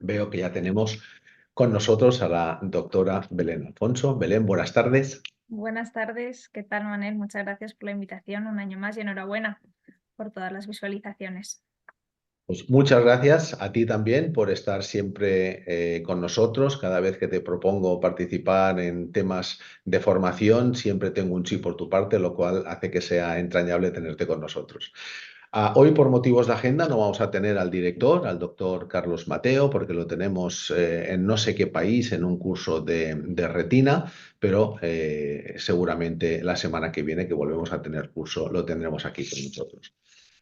Veo que ya tenemos con nosotros a la doctora Belén Alfonso. Belén, buenas tardes. Buenas tardes, ¿qué tal, Manel? Muchas gracias por la invitación, un año más y enhorabuena por todas las visualizaciones. Pues muchas gracias a ti también por estar siempre con nosotros. Cada vez que te propongo participar en temas de formación, siempre tengo un sí por tu parte, lo cual hace que sea entrañable tenerte con nosotros. Hoy, por motivos de agenda, no vamos a tener al director, al doctor Carlos Mateo, porque lo tenemos en no sé qué país, en un curso de retina, pero seguramente la semana que viene, que volvemos a tener curso, lo tendremos aquí con nosotros.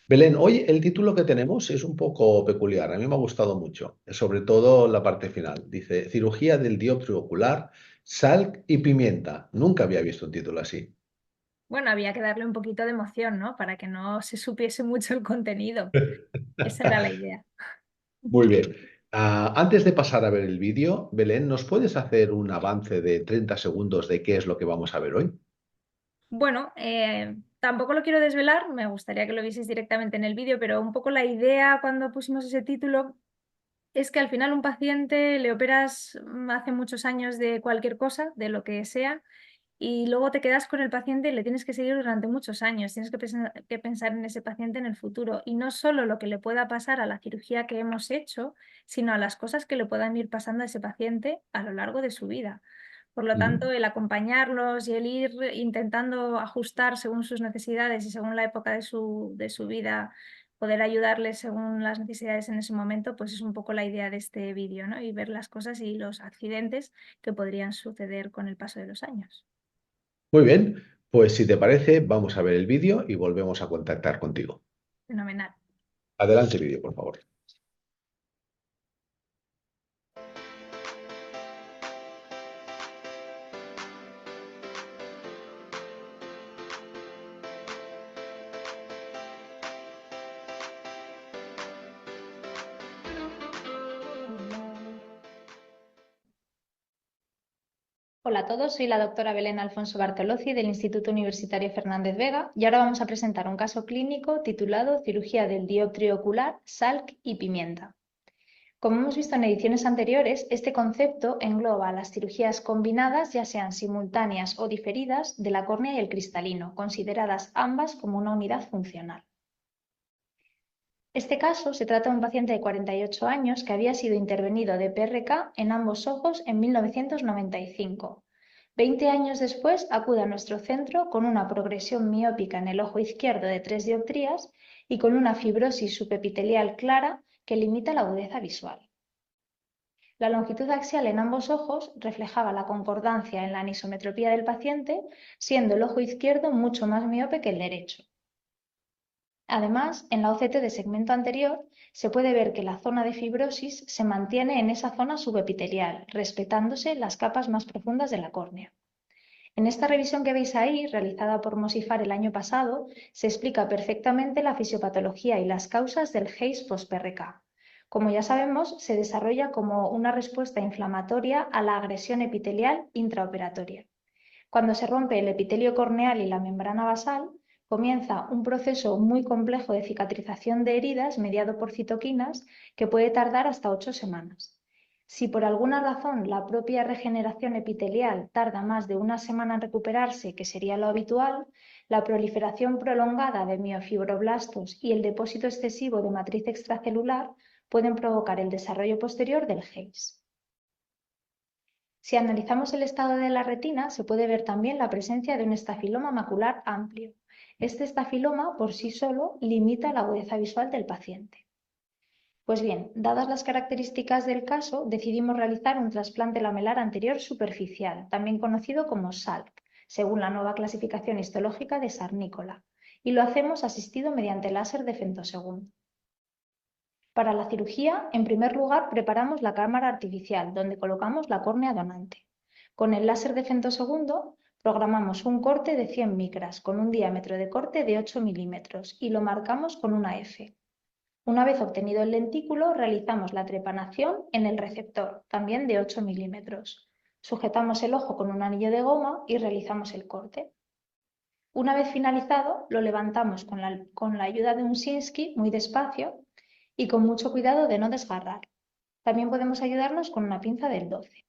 Belén, hoy el título que tenemos es un poco peculiar. A mí me ha gustado mucho, sobre todo la parte final. Dice, cirugía del dioptrio ocular, sal y pimienta. Nunca había visto un título así. Bueno, había que darle un poquito de emoción, ¿no? Para que no se supiese mucho el contenido. Esa era la idea. Muy bien. Antes de pasar a ver el vídeo, Belén, ¿nos puedes hacer un avance de 30 segundos de qué es lo que vamos a ver hoy? Bueno, tampoco lo quiero desvelar, me gustaría que lo vieseis directamente en el vídeo, pero un poco la idea cuando pusimos ese título es que al final un paciente le operas hace muchos años de cualquier cosa, de lo que sea, y luego te quedas con el paciente y le tienes que seguir durante muchos años. Tienes que pensar en ese paciente en el futuro y no solo lo que le pueda pasar a la cirugía que hemos hecho, sino a las cosas que le puedan ir pasando a ese paciente a lo largo de su vida. Por lo Ujú. tanto, el acompañarlos y el ir intentando ajustar según sus necesidades y según la época de su vida, poder ayudarles según las necesidades en ese momento, pues es un poco la idea de este vídeo, ¿no? Y ver las cosas y los accidentes que podrían suceder con el paso de los años. Muy bien, pues si te parece, vamos a ver el vídeo y volvemos a contactar contigo. Fenomenal. Adelante, vídeo, por favor. Hola a todos, soy la doctora Belén Alfonso Bartolozzi del Instituto Universitario Fernández Vega y ahora vamos a presentar un caso clínico titulado Cirugía del dioptrio ocular, SALC y pimienta. Como hemos visto en ediciones anteriores, este concepto engloba las cirugías combinadas, ya sean simultáneas o diferidas, de la córnea y el cristalino, consideradas ambas como una unidad funcional. Este caso se trata de un paciente de 48 años que había sido intervenido de PRK en ambos ojos en 1995. 20 años después acude a nuestro centro con una progresión miópica en el ojo izquierdo de 3 dioptrías y con una fibrosis subepitelial clara que limita la agudeza visual. La longitud axial en ambos ojos reflejaba la concordancia en la anisometropía del paciente, siendo el ojo izquierdo mucho más miope que el derecho. Además, en la OCT de segmento anterior se puede ver que la zona de fibrosis se mantiene en esa zona subepitelial, respetándose las capas más profundas de la córnea. En esta revisión que veis ahí, realizada por Mosifar el año pasado, se explica perfectamente la fisiopatología y las causas del Haze post-PRK. Como ya sabemos, se desarrolla como una respuesta inflamatoria a la agresión epitelial intraoperatoria. Cuando se rompe el epitelio corneal y la membrana basal, comienza un proceso muy complejo de cicatrización de heridas mediado por citoquinas que puede tardar hasta 8 semanas. Si por alguna razón la propia regeneración epitelial tarda más de una semana en recuperarse, que sería lo habitual, la proliferación prolongada de miofibroblastos y el depósito excesivo de matriz extracelular pueden provocar el desarrollo posterior del Haze. Si analizamos el estado de la retina, se puede ver también la presencia de un estafiloma macular amplio. Este estafiloma por sí solo limita la agudeza visual del paciente. Pues bien, dadas las características del caso, decidimos realizar un trasplante lamelar anterior superficial, también conocido como SALC, según la nueva clasificación histológica de Sarnícola, y lo hacemos asistido mediante láser de femtosegundo. Para la cirugía, en primer lugar, preparamos la cámara artificial, donde colocamos la córnea donante. Con el láser de femtosegundo, programamos un corte de 100 micras con un diámetro de corte de 8 milímetros y lo marcamos con una F. Una vez obtenido el lentículo, realizamos la trepanación en el receptor, también de 8 milímetros. Sujetamos el ojo con un anillo de goma y realizamos el corte. Una vez finalizado, lo levantamos con la ayuda de un Sinski muy despacio y con mucho cuidado de no desgarrar. También podemos ayudarnos con una pinza del 12.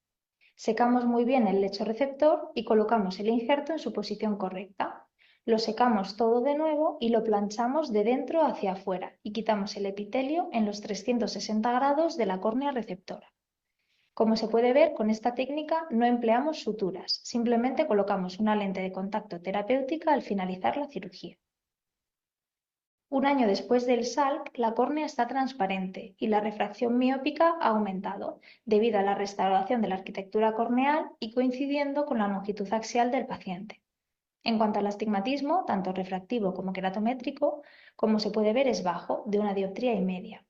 Secamos muy bien el lecho receptor y colocamos el injerto en su posición correcta. Lo secamos todo de nuevo y lo planchamos de dentro hacia afuera y quitamos el epitelio en los 360 grados de la córnea receptora. Como se puede ver, con esta técnica no empleamos suturas, simplemente colocamos una lente de contacto terapéutica al finalizar la cirugía. Un año después del SALC, la córnea está transparente y la refracción miópica ha aumentado debido a la restauración de la arquitectura corneal y coincidiendo con la longitud axial del paciente. En cuanto al astigmatismo, tanto refractivo como queratométrico, como se puede ver, es bajo, de 1,5 dioptrías.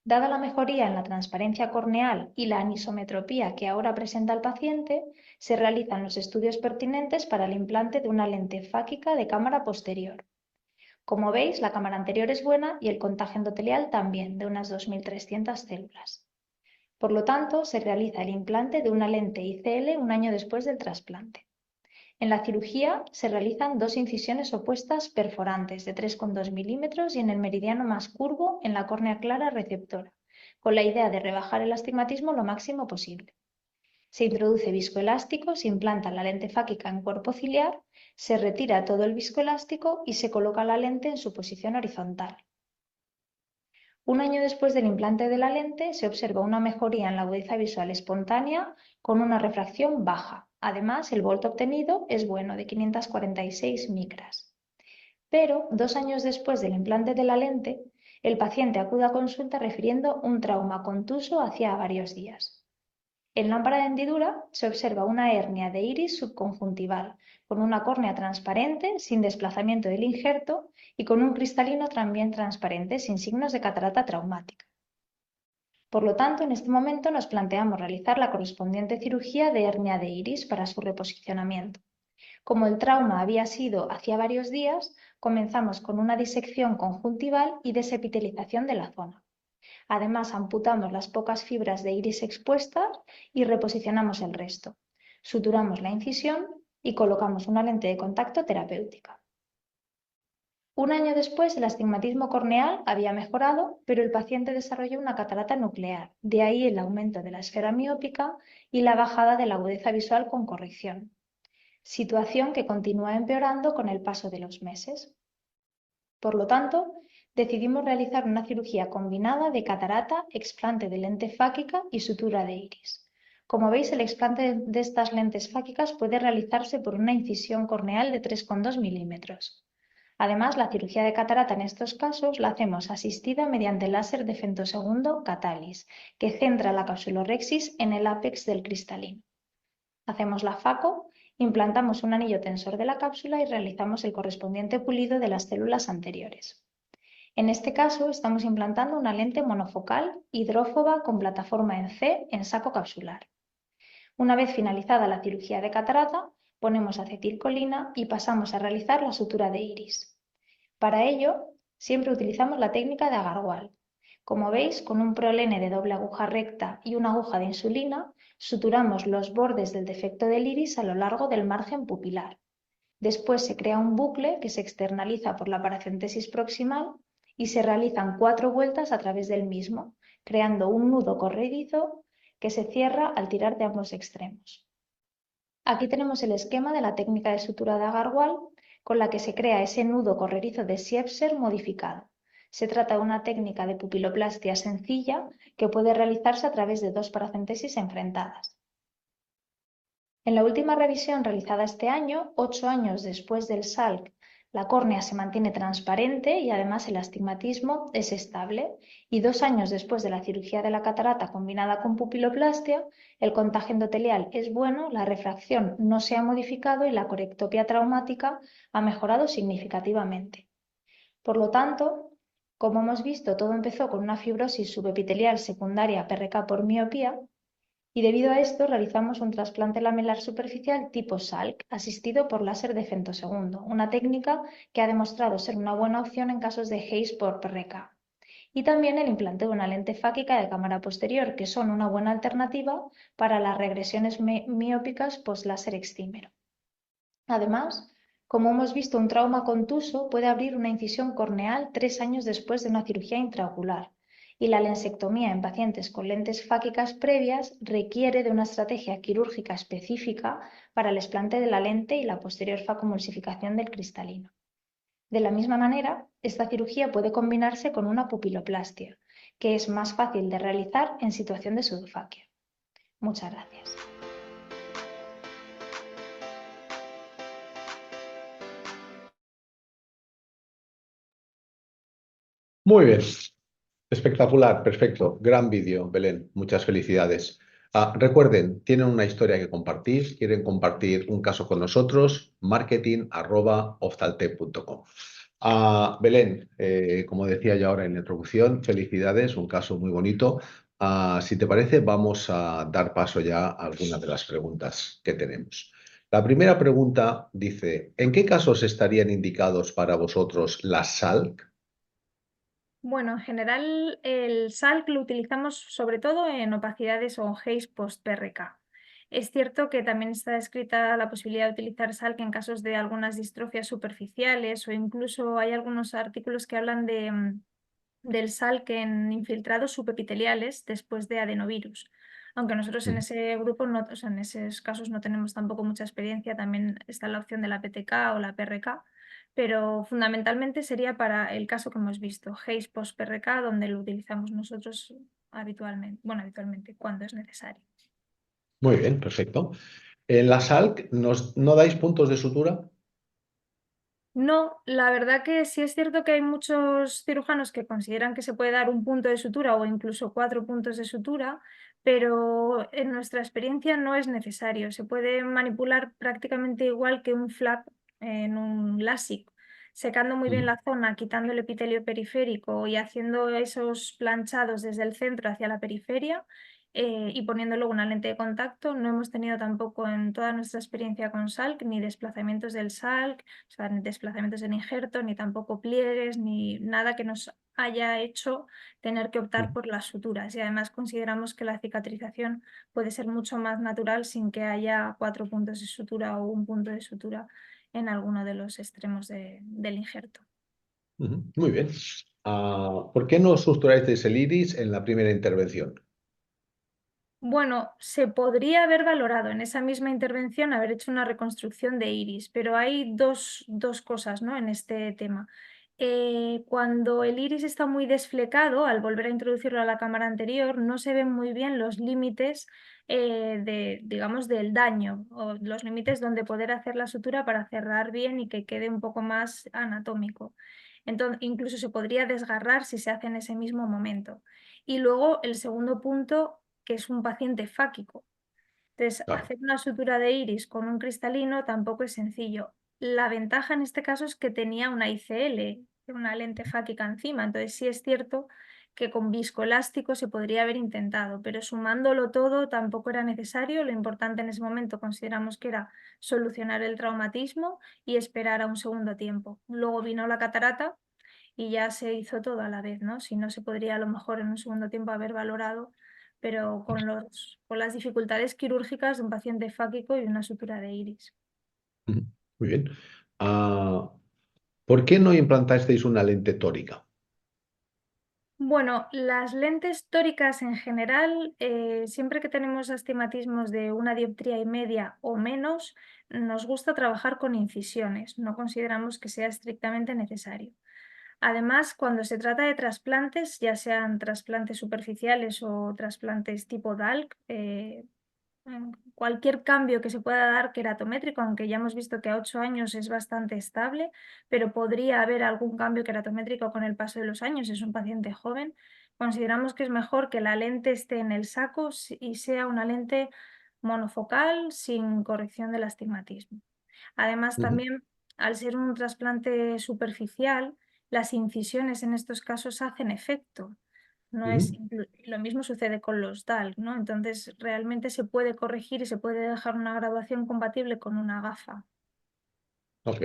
Dada la mejoría en la transparencia corneal y la anisometropía que ahora presenta el paciente, se realizan los estudios pertinentes para el implante de una lente fáquica de cámara posterior. Como veis, la cámara anterior es buena y el contagio endotelial también, de unas 2.300 células. Por lo tanto, se realiza el implante de una lente ICL un año después del trasplante. En la cirugía se realizan 2 incisiones opuestas perforantes de 3,2 milímetros y en el meridiano más curvo en la córnea clara receptora, con la idea de rebajar el astigmatismo lo máximo posible. Se introduce viscoelástico, se implanta la lente fáquica en cuerpo ciliar, se retira todo el viscoelástico y se coloca la lente en su posición horizontal. Un año después del implante de la lente se observa una mejoría en la agudeza visual espontánea con una refracción baja. Además, el volto obtenido es bueno, de 546 micras. Pero 2 años después del implante de la lente, el paciente acude a consulta refiriendo un trauma contuso hacía varios días. En lámpara de hendidura se observa una hernia de iris subconjuntival, con una córnea transparente, sin desplazamiento del injerto y con un cristalino también transparente, sin signos de catarata traumática. Por lo tanto, en este momento nos planteamos realizar la correspondiente cirugía de hernia de iris para su reposicionamiento. Como el trauma había sido hacía varios días, comenzamos con una disección conjuntival y desepitelización de la zona. Además, amputamos las pocas fibras de iris expuestas y reposicionamos el resto. Suturamos la incisión y colocamos una lente de contacto terapéutica. Un año después, el astigmatismo corneal había mejorado, pero el paciente desarrolló una catarata nuclear, de ahí el aumento de la esfera miópica y la bajada de la agudeza visual con corrección, situación que continúa empeorando con el paso de los meses. Por lo tanto, decidimos realizar una cirugía combinada de catarata, explante de lente fáquica y sutura de iris. Como veis, el explante de estas lentes fáquicas puede realizarse por una incisión corneal de 3,2 milímetros. Además, la cirugía de catarata en estos casos la hacemos asistida mediante láser de femtosegundo Catalis, que centra la capsulorhexis en el ápex del cristalino. Hacemos la faco, implantamos un anillo tensor de la cápsula y realizamos el correspondiente pulido de las células anteriores. En este caso, estamos implantando una lente monofocal hidrófoba con plataforma en C en saco capsular. Una vez finalizada la cirugía de catarata, ponemos acetilcolina y pasamos a realizar la sutura de iris. Para ello, siempre utilizamos la técnica de agarwal. Como veis, con un prolene de doble aguja recta y una aguja de insulina, suturamos los bordes del defecto del iris a lo largo del margen pupilar. Después se crea un bucle que se externaliza por la paracentesis proximal y se realizan 4 vueltas a través del mismo, creando un nudo corredizo que se cierra al tirar de ambos extremos. Aquí tenemos el esquema de la técnica de sutura de agarwal con la que se crea ese nudo corredizo de Siepser modificado. Se trata de una técnica de pupiloplastia sencilla que puede realizarse a través de 2 paracentesis enfrentadas. En la última revisión realizada este año, 8 años después del SALC, la córnea se mantiene transparente y además el astigmatismo es estable, y 2 años después de la cirugía de la catarata combinada con pupiloplastia, el contagio endotelial es bueno, la refracción no se ha modificado y la corectopia traumática ha mejorado significativamente. Por lo tanto, como hemos visto, todo empezó con una fibrosis subepitelial secundaria PRK por miopía, y debido a esto realizamos un trasplante lamelar superficial tipo SALC, asistido por láser de femtosegundo, una técnica que ha demostrado ser una buena opción en casos de Hayes por PRK. Y también el implante de una lente fáquica de cámara posterior, que son una buena alternativa para las regresiones miópicas post-láser extímero. Además, como hemos visto, un trauma contuso puede abrir una incisión corneal 3 años después de una cirugía intraocular, y la lensectomía en pacientes con lentes fáquicas previas requiere de una estrategia quirúrgica específica para el explante de la lente y la posterior facomulsificación del cristalino. De la misma manera, esta cirugía puede combinarse con una pupiloplastia, que es más fácil de realizar en situación de pseudofaquia. Muchas gracias. Muy bien, espectacular, perfecto, gran vídeo, Belén, muchas felicidades. Recuerden, tienen una historia que compartir, quieren compartir un caso con nosotros, marketing@oftaltec.com. Belén, como decía ya ahora en la introducción, felicidades, un caso muy bonito. Si te parece, vamos a dar paso ya a algunas de las preguntas que tenemos. La primera pregunta dice, ¿en qué casos estarían indicados para vosotros las SALC? Bueno, en general el SALC lo utilizamos sobre todo en opacidades o en haze post-PRK. Es cierto que también está descrita la posibilidad de utilizar SALC en casos de algunas distrofias superficiales o incluso hay algunos artículos que hablan del SALC en infiltrados subepiteliales después de adenovirus. Aunque nosotros en ese grupo, o sea, en esos casos no tenemos tampoco mucha experiencia, también está la opción de la PTK o la PRK, pero fundamentalmente sería para el caso que hemos visto, haze post-PRK, donde lo utilizamos nosotros habitualmente, bueno, habitualmente, cuando es necesario. Muy bien, perfecto. En la SALC, ¿no dais puntos de sutura? No, la verdad que sí es cierto que hay muchos cirujanos que consideran que se puede dar un punto de sutura o incluso 4 puntos de sutura, pero en nuestra experiencia no es necesario. Se puede manipular prácticamente igual que un flap en un LASIK, secando muy bien la zona, quitando el epitelio periférico y haciendo esos planchados desde el centro hacia la periferia. Y poniendo luego una lente de contacto. No hemos tenido tampoco en toda nuestra experiencia con SALC ni desplazamientos del SALC, o sea, ni desplazamientos en injerto, ni tampoco pliegues, ni nada que nos haya hecho tener que optar por las suturas. Y además consideramos que la cicatrización puede ser mucho más natural sin que haya 4 puntos de sutura o un punto de sutura en alguno de los extremos del injerto. Muy bien. ¿Por qué no suturasteis el iris en la primera intervención? Bueno, se podría haber valorado en esa misma intervención haber hecho una reconstrucción de iris, pero hay dos cosas, ¿no?, en este tema. Cuando el iris está muy desflecado, al volver a introducirlo a la cámara anterior, no se ven muy bien los límites digamos, del daño o los límites donde poder hacer la sutura para cerrar bien y que quede un poco más anatómico. Entonces, incluso se podría desgarrar si se hace en ese mismo momento. Y luego el segundo punto, que es un paciente fáquico. Entonces, Claro. hacer una sutura de iris con un cristalino tampoco es sencillo. La ventaja en este caso es que tenía una ICL, una lente fáquica encima. Entonces, sí es cierto que con viscoelástico se podría haber intentado, pero sumándolo todo tampoco era necesario. Lo importante en ese momento consideramos que era solucionar el traumatismo y esperar a un segundo tiempo. Luego vino la catarata y ya se hizo todo a la vez, ¿no? Si no, se podría a lo mejor en un segundo tiempo haber valorado, pero con las dificultades quirúrgicas de un paciente fáquico y una sutura de iris. Muy bien. ¿Por qué no implantasteis una lente tórica? Bueno, las lentes tóricas en general, siempre que tenemos astigmatismos de 1,5 dioptría o menos, nos gusta trabajar con incisiones. No consideramos que sea estrictamente necesario. Además, cuando se trata de trasplantes, ya sean trasplantes superficiales o trasplantes tipo DALC, cualquier cambio que se pueda dar queratométrico, aunque ya hemos visto que a 8 años es bastante estable, pero podría haber algún cambio queratométrico con el paso de los años, es un paciente joven, consideramos que es mejor que la lente esté en el saco y sea una lente monofocal sin corrección del astigmatismo. Además, Ujú, también al ser un trasplante superficial, las incisiones en estos casos hacen efecto. No es, ujú. lo mismo sucede con los DALC, ¿no? Entonces, realmente se puede corregir y se puede dejar una graduación compatible con una gafa. Ok,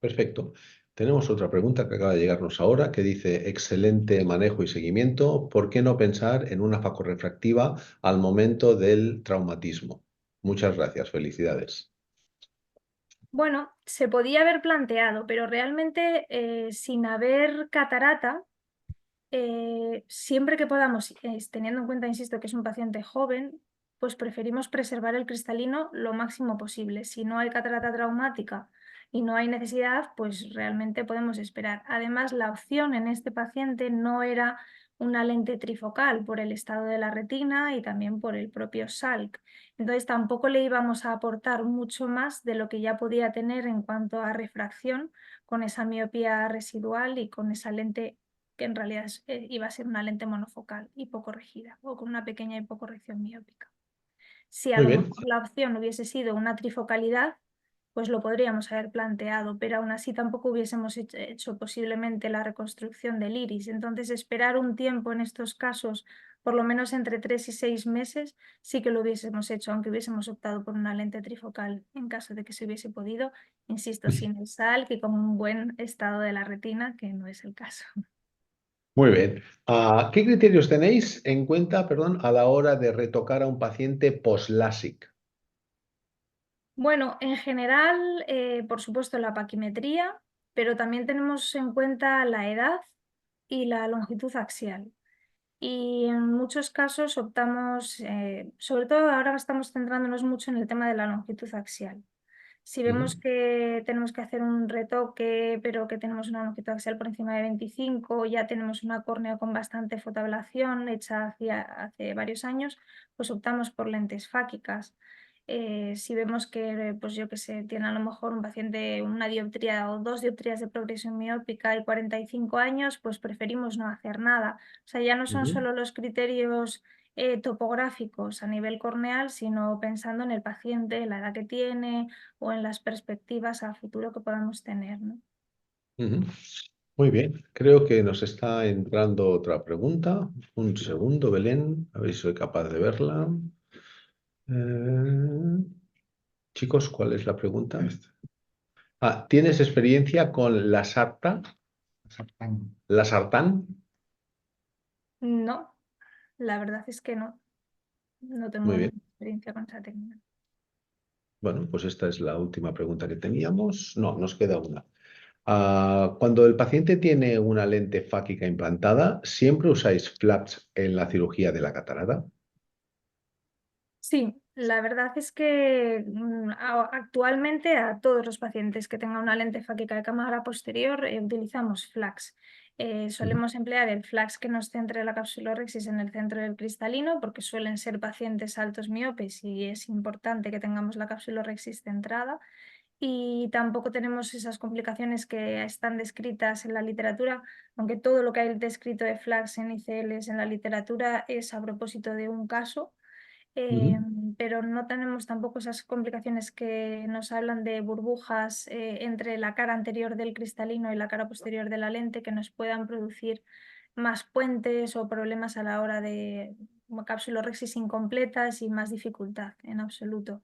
perfecto. Tenemos otra pregunta que acaba de llegarnos ahora que dice, excelente manejo y seguimiento, ¿por qué no pensar en una facorrefractiva al momento del traumatismo? Muchas gracias, felicidades. Bueno, se podía haber planteado, pero realmente sin haber catarata, Siempre que podamos, teniendo en cuenta, insisto, que es un paciente joven, pues preferimos preservar el cristalino lo máximo posible. Si no hay catarata traumática y no hay necesidad, pues realmente podemos esperar. Además, la opción en este paciente no era una lente trifocal por el estado de la retina y también por el propio SALC. Entonces tampoco le íbamos a aportar mucho más de lo que ya podía tener en cuanto a refracción con esa miopía residual y con esa lente que en realidad iba a ser una lente monofocal hipocorregida o con una pequeña hipocorrección miópica. Si a Muy lo bien. mejor la opción hubiese sido una trifocalidad, pues lo podríamos haber planteado, pero aún así tampoco hubiésemos hecho posiblemente la reconstrucción del iris. Entonces, esperar un tiempo en estos casos, por lo menos entre 3 y 6 meses, sí que lo hubiésemos hecho, aunque hubiésemos optado por una lente trifocal en caso de que se hubiese podido, insisto, sin el sal, que con un buen estado de la retina, que no es el caso. Muy bien. ¿Qué criterios tenéis en cuenta, perdón, a la hora de retocar a un paciente post-LASIK? Bueno, en general, por supuesto, la paquimetría, pero también tenemos en cuenta la edad y la longitud axial. Y en muchos casos optamos, sobre todo ahora estamos centrándonos mucho en el tema de la longitud axial. Si vemos Ujú, que tenemos que hacer un retoque, pero que tenemos una longitud axial por encima de 25, ya tenemos una córnea con bastante fotoablación hecha hace varios años, pues optamos por lentes fáquicas. Si vemos que, pues yo que sé, tiene a lo mejor un paciente una dioptría o 2 dioptrías de progresión miópica y 45 años, pues preferimos no hacer nada. O sea, ya no son ujú, solo los criterios topográficos a nivel corneal, sino pensando en el paciente, la edad que tiene o en las perspectivas a futuro que podamos tener, ¿no? ujú. Muy bien. Creo que nos está entrando otra pregunta. Un segundo, Belén, a ver si soy capaz de verla. Eh, Chicos, ¿cuál es la pregunta? ¿Tienes experiencia con la sarta? Sartán. ¿La sartán? No, la verdad es que no, no tengo Muy bien. ninguna experiencia con esa técnica. Bueno, pues esta es la última pregunta que teníamos. No, nos queda una. Cuando el paciente tiene una lente fáquica implantada, ¿siempre usáis flaps en la cirugía de la catarata? Sí, la verdad es que actualmente a todos los pacientes que tengan una lente fáquica de cámara posterior utilizamos flax. Ujú, Solemos emplear el flax que nos centre la capsulorhexis en el centro del cristalino porque suelen ser pacientes altos miopes y es importante que tengamos la capsulorhexis centrada. Y tampoco tenemos esas complicaciones que están descritas en la literatura, aunque todo lo que hay descrito de flax en ICLs en la literatura es a propósito de un caso. ujú, Eh, pero no tenemos tampoco esas complicaciones que nos hablan de burbujas entre la cara anterior del cristalino y la cara posterior de la lente que nos puedan producir más puentes o problemas a la hora de capsulorhexis incompletas y más dificultad en absoluto.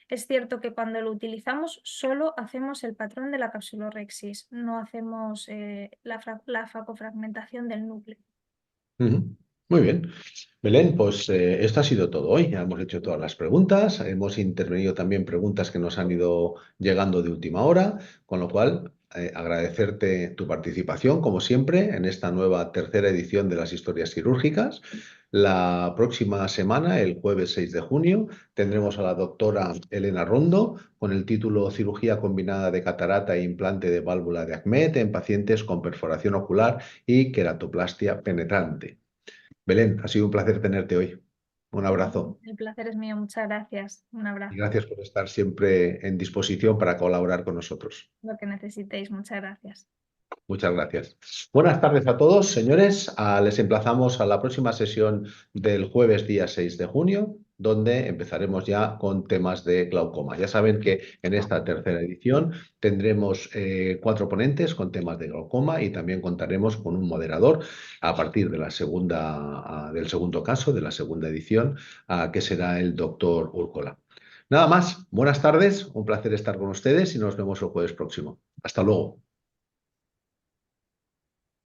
Es cierto que cuando lo utilizamos solo hacemos el patrón de la capsulorhexis, no hacemos la facofragmentación del núcleo. ujú. Muy bien. Belén, pues esto ha sido todo hoy. Ya hemos hecho todas las preguntas, hemos intervenido también preguntas que nos han ido llegando de última hora, con lo cual agradecerte tu participación, como siempre, en esta nueva tercera edición de las historias quirúrgicas. La próxima semana, el jueves 6 de junio, tendremos a la doctora Elena Rondo con el título Cirugía combinada de catarata e implante de válvula de Ahmed en pacientes con perforación ocular y queratoplastia penetrante. Belén, ha sido un placer tenerte hoy. Un abrazo El placer es mío, muchas gracias. Un y abrazo. gracias por estar siempre en disposición para colaborar con nosotros. Lo que necesitéis, muchas gracias. Muchas gracias. Buenas tardes a todos, señores. Les emplazamos a la próxima sesión del jueves día 6 de junio, donde empezaremos ya con temas de glaucoma. Ya saben que en esta tercera edición tendremos 4 ponentes con temas de glaucoma y también contaremos con un moderador a partir de la del segundo caso, de la segunda edición, que será el doctor Úrcola. Nada más, buenas tardes, un placer estar con ustedes y nos vemos el jueves próximo. Hasta luego.